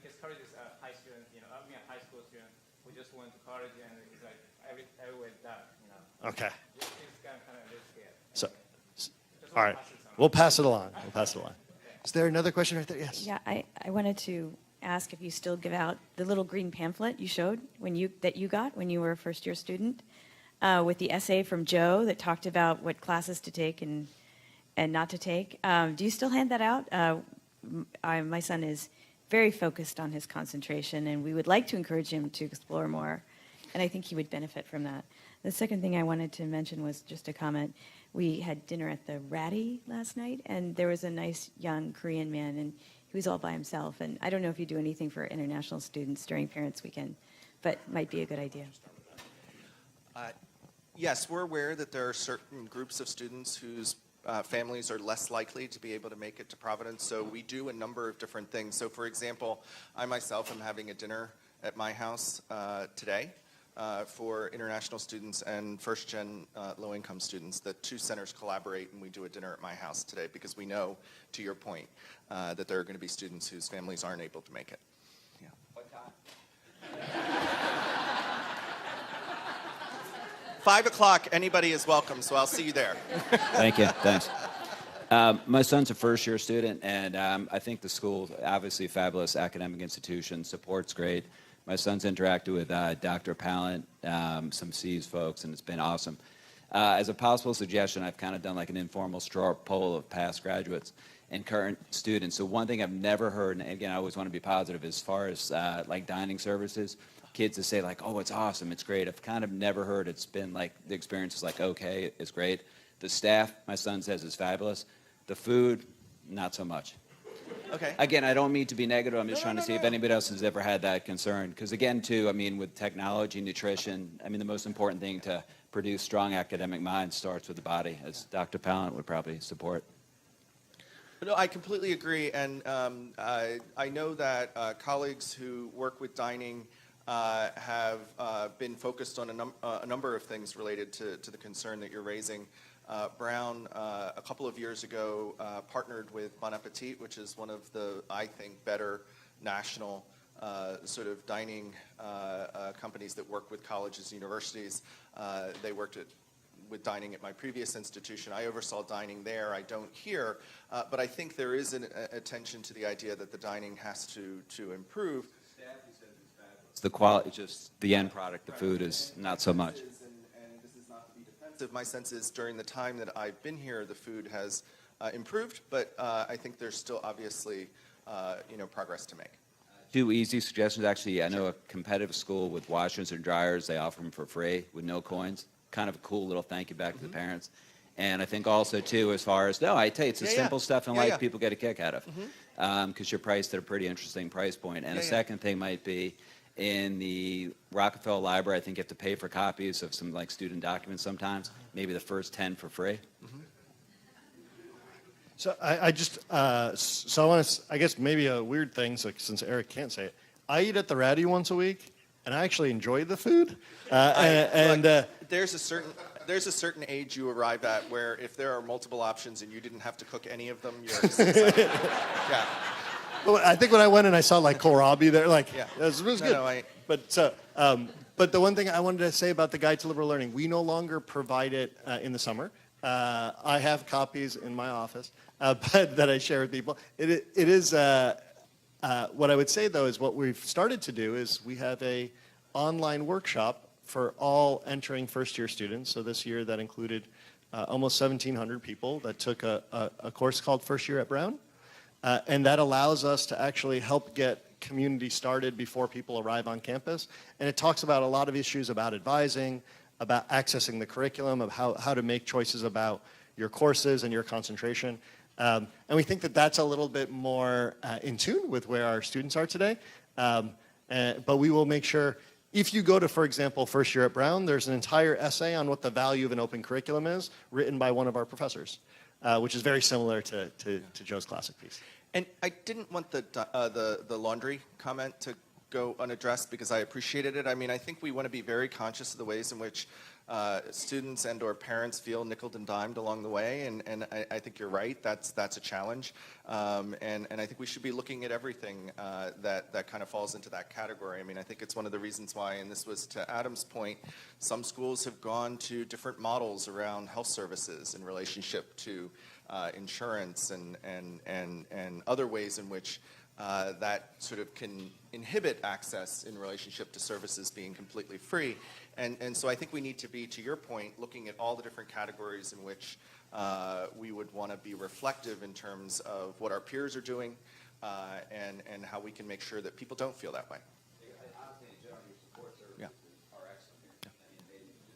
discourages high students, high school students who just went to college and it's like everywhere's dark, Okay. It's kind of a bit scared. So, all right. We'll pass it along. Is there another question right there? Yes. Yeah, I wanted to ask if you still give out the little green pamphlet you showed that you got when you were a first-year student, with the essay from Joe that talked about what classes to take and not to take. Do you still hand that out? My son is very focused on his concentration, and we would like to encourage him to explore more, and I think he would benefit from that. The second thing I wanted to mention was just a comment. We had dinner at the Ratty last night, and there was a nice young Korean man, and he was all by himself. And I don't know if you do anything for international students during Parents' Weekend, but might be a good idea. Yes, we're aware that there are certain groups of students whose families are less likely to be able to make it to Providence, so we do a number of different things. So for example, I myself am having a dinner at my house today for international students and first-gen low-income students. The two centers collaborate, and we do a dinner at my house today because we know, to your point, that there are going to be students whose families aren't able to make it. Yeah. What time? 5 o'clock, anybody is welcome, so I'll see you there. Thank you. Thanks. My son's a first-year student, and I think the school, obviously a fabulous academic institution, support's great. My son's interacted with Dr. Pallant, some C's folks, and it's been awesome. As a possible suggestion, I've kind of done like an informal straw poll of past graduates and current students. So one thing I've never heard, and again, I always want to be positive, as far as like dining services, kids to say like, oh, it's awesome, it's great. I've kind of never heard it's been like, the experience is like, okay, it's great. The staff, my son says, is fabulous. The food, not so much. Okay. Again, I don't mean to be negative. I'm just trying to see if anybody else has ever had that concern. Because again, too, I mean, with technology, nutrition, I mean, the most important thing to produce strong academic minds starts with the body, as Dr. Pallant would probably support. No, I completely agree, and I know that colleagues who work with dining have been focused on a number of things related to the concern that you're raising. Brown, a couple of years ago, partnered with Bon Appetit, which is one of the, I think, better national sort of dining companies that work with colleges and universities. They worked with dining at my previous institution. I oversaw dining there. I don't here, but I think there is an attention to the idea that the dining has to improve. It's the quality, just the end product, the food is not so much. My sense is during the time that I've been here, the food has improved, but I think there's still obviously progress to make. Two easy suggestions, actually. I know a competitive school with washers and dryers. They offer them for free with no coins. Kind of a cool little thank you back to the parents. And I think also, too, as far as, no, I tell you, it's the simple stuff in life people get a kick out of, because you're priced at a pretty interesting price point. And a second thing might be, in the Rockefeller Library, I think you have to pay for copies of some like student documents sometimes, maybe the first 10 for free. So I just, so I want to, I guess maybe a weird thing, so since Eric can't say it, I eat at the Ratty once a week, and I actually enjoy the food. There's a certain age you arrive at where if there are multiple options and you didn't have to cook any of them, you're just excited. Yeah. Well, I think when I went and I saw like kohlrabi there, like, it was good. But the one thing I wanted to say about the Guide to Liberal Learning, we no longer provide it in the summer. I have copies in my office but that I share with people. It is, what I would say though is what we've started to do is we have a online workshop for all entering first year students. So this year that included almost 1,700 people that took a course called First Year at Brown. And that allows us to actually help get community started before people arrive on campus. And it talks about a lot of issues about advising, about accessing the curriculum, of how to make choices about your courses and your concentration. And we think that that's a little bit more in tune with where our students are today. But we will make sure, if you go to, for example, First Year at Brown, there's an entire essay on what the value of an open curriculum is, written by one of our professors. Which is very similar to Joe's classic piece. And I didn't want the laundry comment to go unaddressed because I appreciated it. I mean, I think we want to be very conscious of the ways in which students and or parents feel nickeled and dimed along the way, and I think you're right. That's a challenge, and I think we should be looking at everything that kind of falls into that category. I mean, I think it's one of the reasons why, and this was to Adam's point, some schools have gone to different models around health services in relationship to insurance and other ways in which that sort of can inhibit access in relationship to services being completely free. And so I think we need to be, to your point, looking at all the different categories in which we would want to be reflective in terms of what our peers are doing and how we can make sure that people don't feel that way. Yeah.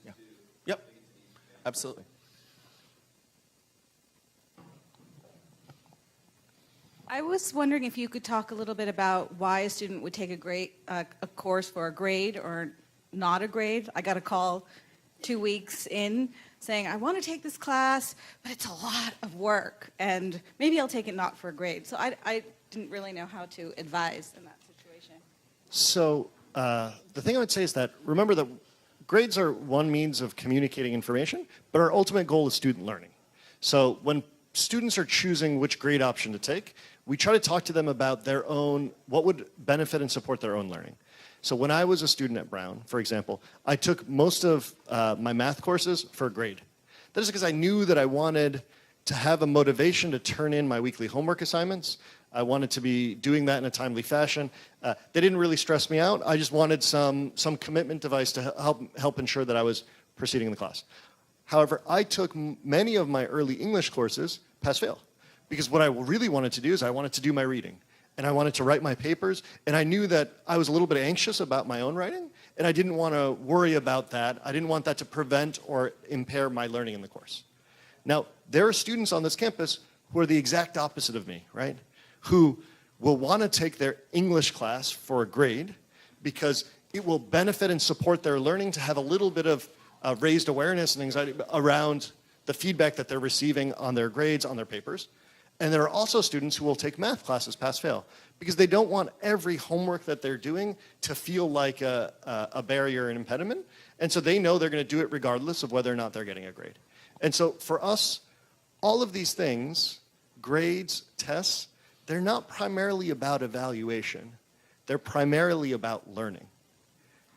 Yeah. Yep. Absolutely. I was wondering if you could talk a little bit about why a student would take a course for a grade or not a grade. I got a call 2 weeks in saying, I want to take this class, but it's a lot of work, and maybe I'll take it not for a grade. So I didn't really know how to advise in that situation. So the thing I would say is that, remember that grades are one means of communicating information, but our ultimate goal is student learning. So when students are choosing which grade option to take, we try to talk to them about their own, what would benefit and support their own learning. So when I was a student at Brown, for example, I took most of my math courses for a grade. That is because I knew that I wanted to have a motivation to turn in my weekly homework assignments. I wanted to be doing that in a timely fashion. They didn't really stress me out. I just wanted some commitment device to help ensure that I was proceeding in the class. However, I took many of my early English courses pass-fail, because what I really wanted to do is I wanted to do my reading, and I wanted to write my papers, and I knew that I was a little bit anxious about my own writing, and I didn't want to worry about that. I didn't want that to prevent or impair my learning in the course. Now, there are students on this campus who are the exact opposite of me, right? Who will want to take their English class for a grade because it will benefit and support their learning to have a little bit of raised awareness and anxiety around the feedback that they're receiving on their grades, on their papers. And there are also students who will take math classes pass-fail because they don't want every homework that they're doing to feel like a barrier, an impediment. And so they know they're going to do it regardless of whether or not they're getting a grade. And so for us, all of these things, grades, tests, they're not primarily about evaluation. They're primarily about learning.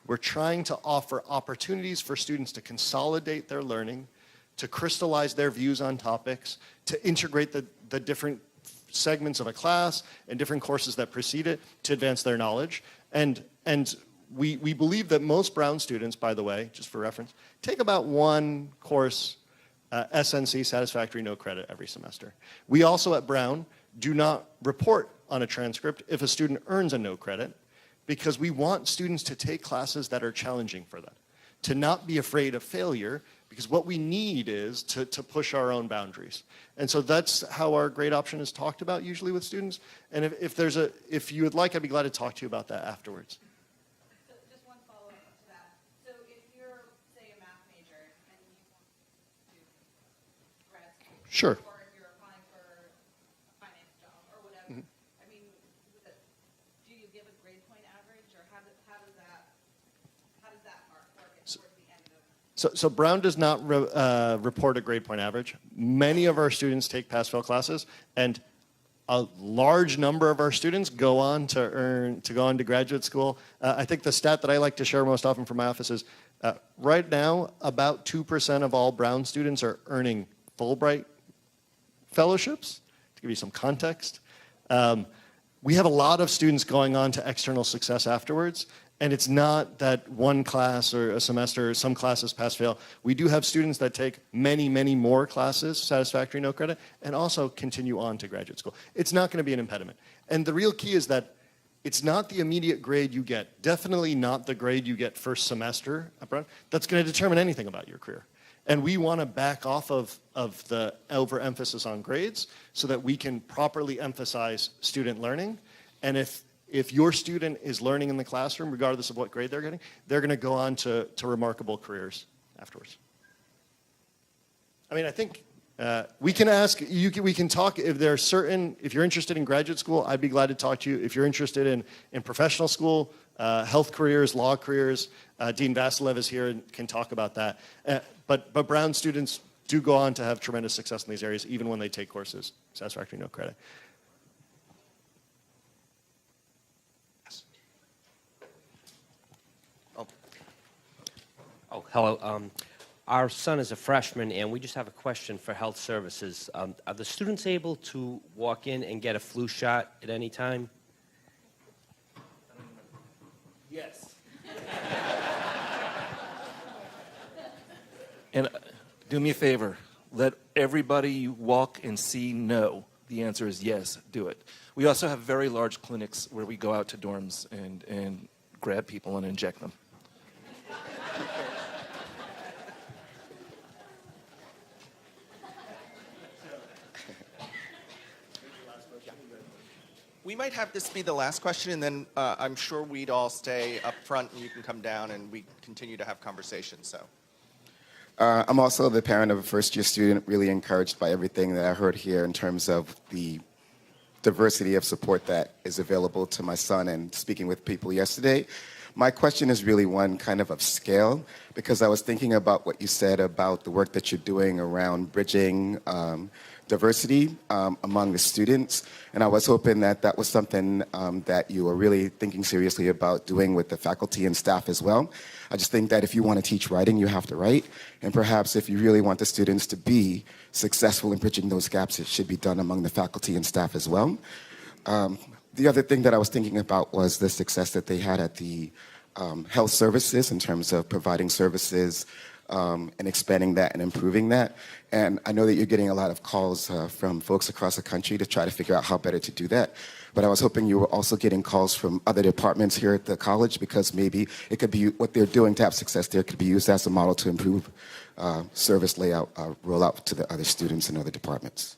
We're trying to offer opportunities for students to consolidate their learning, to crystallize their views on topics, to integrate the different segments of a class and different courses that precede it to advance their knowledge. And we believe that most Brown students, by the way, just for reference, take about one course, SNC, satisfactory, no credit, every semester. We also at Brown do not report on a transcript if a student earns a no credit, because we want students to take classes that are challenging for them, to not be afraid of failure, because what we need is to push our own boundaries. And so that's how our grade option is talked about usually with students. And if you would like, I'd be glad to talk to you about that afterwards. So just one follow-up to that. So if you're, say, a math major and you want to do grad school, Sure. or if you're applying for a finance job or whatever, I mean, do you give a grade point average, or how does that work towards the end of? So Brown does not report a grade point average. Many of our students take pass-fail classes, and a large number of our students go on to go on to graduate school. I think the stat that I like to share most often from my office is right now about 2% of all Brown students are earning Fulbright fellowships, to give you some context. We have a lot of students going on to external success afterwards, and it's not that one class or a semester or some classes pass-fail. We do have students that take many, many more classes, satisfactory, no credit, and also continue on to graduate school. It's not going to be an impediment. And the real key is that it's not the immediate grade you get, definitely not the grade you get first semester, that's going to determine anything about your career. And we want to back off of the overemphasis on grades so that we can properly emphasize student learning. And if your student is learning in the classroom, regardless of what grade they're getting, they're going to go on to remarkable careers afterwards. I mean, I think we can ask, we can talk, if you're interested in graduate school, I'd be glad to talk to you. If you're interested in professional school, health careers, law careers, Dean Vasilev is here and can talk about that. But Brown students do go on to have tremendous success in these areas, even when they take courses, satisfactory, no credit. Oh, hello. Our son is a freshman, and we just have a question for health services. Are the students able to walk in and get a flu shot at any time? Yes. And do me a favor. Let everybody you walk and see know. The answer is yes, do it. We also have very large clinics where we go out to dorms and grab people and inject them. We might have this be the last question, and then I'm sure we'd all stay up front, and you can come down, and we continue to have conversations. So, I'm also the parent of a first-year student, really encouraged by everything that I heard here in terms of the diversity of support that is available to my son, and speaking with people yesterday. My question is really one kind of scale, because I was thinking about what you said about the work that you're doing around bridging diversity among the students, and I was hoping that that was something that you were really thinking seriously about doing with the faculty and staff as well. I just think that if you want to teach writing, you have to write, and perhaps if you really want the students to be successful in bridging those gaps, it should be done among the faculty and staff as well. The other thing that I was thinking about was the success that they had at the health services in terms of providing services and expanding that and improving that. And I know that you're getting a lot of calls from folks across the country to try to figure out how better to do that. But I was hoping you were also getting calls from other departments here at the college, because maybe it could be what they're doing to have success there could be used as a model to improve service layout, rollout to the other students in other departments.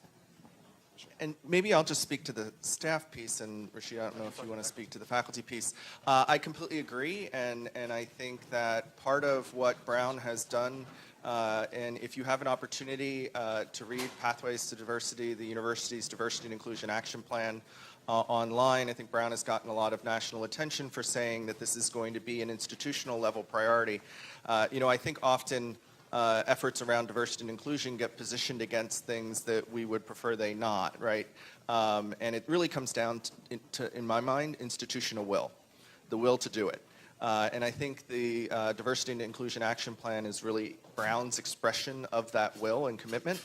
And maybe I'll just speak to the staff piece, and Rashid, I don't know if you want to speak to the faculty piece. I completely agree, and I think that part of what Brown has done, and if you have an opportunity to read Pathways to Diversity, the university's Diversity and Inclusion Action Plan online, I think Brown has gotten a lot of national attention for saying that this is going to be an institutional level priority. I think often efforts around diversity and inclusion get positioned against things that we would prefer they not, right? And it really comes down to, in my mind, institutional will, the will to do it. And I think the Diversity and Inclusion Action Plan is really Brown's expression of that will and commitment.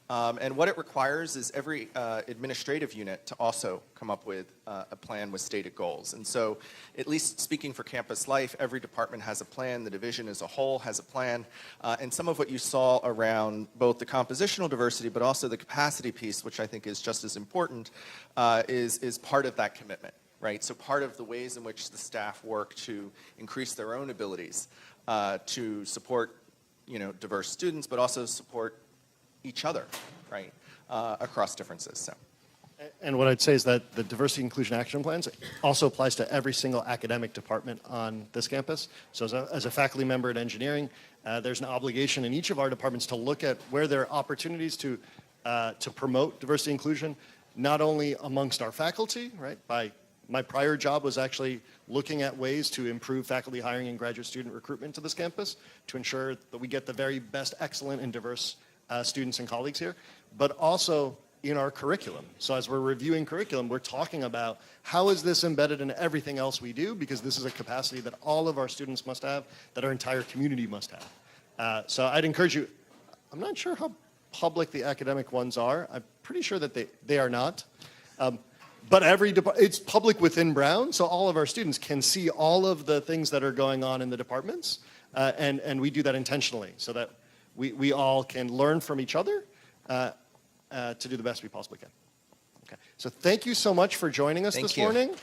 And what it requires is every administrative unit to also come up with a plan with stated goals. And so, at least speaking for Campus Life, every department has a plan, the division as a whole has a plan, and some of what you saw around both the compositional diversity but also the capacity piece, which I think is just as important, is part of that commitment, right? So part of the ways in which the staff work to increase their own abilities to support, diverse students, but also support each other, right, across differences. So. And what I'd say is that the Diversity Inclusion Action Plans also applies to every single academic department on this campus. So as a faculty member at engineering, there's an obligation in each of our departments to look at where there are opportunities to promote diversity and inclusion, not only amongst our faculty, right? My prior job was actually looking at ways to improve faculty hiring and graduate student recruitment to this campus to ensure that we get the very best, excellent, and diverse students and colleagues here, but also in our curriculum. So as we're reviewing curriculum, we're talking about how is this embedded in everything else we do, because this is a capacity that all of our students must have, that our entire community must have. So I'd encourage you, I'm not sure how public the academic ones are. I'm pretty sure that they are not. But it's public within Brown, so all of our students can see all of the things that are going on in the departments, and we do that intentionally so that we all can learn from each other to do the best we possibly can. Okay. So thank you so much for joining us this morning.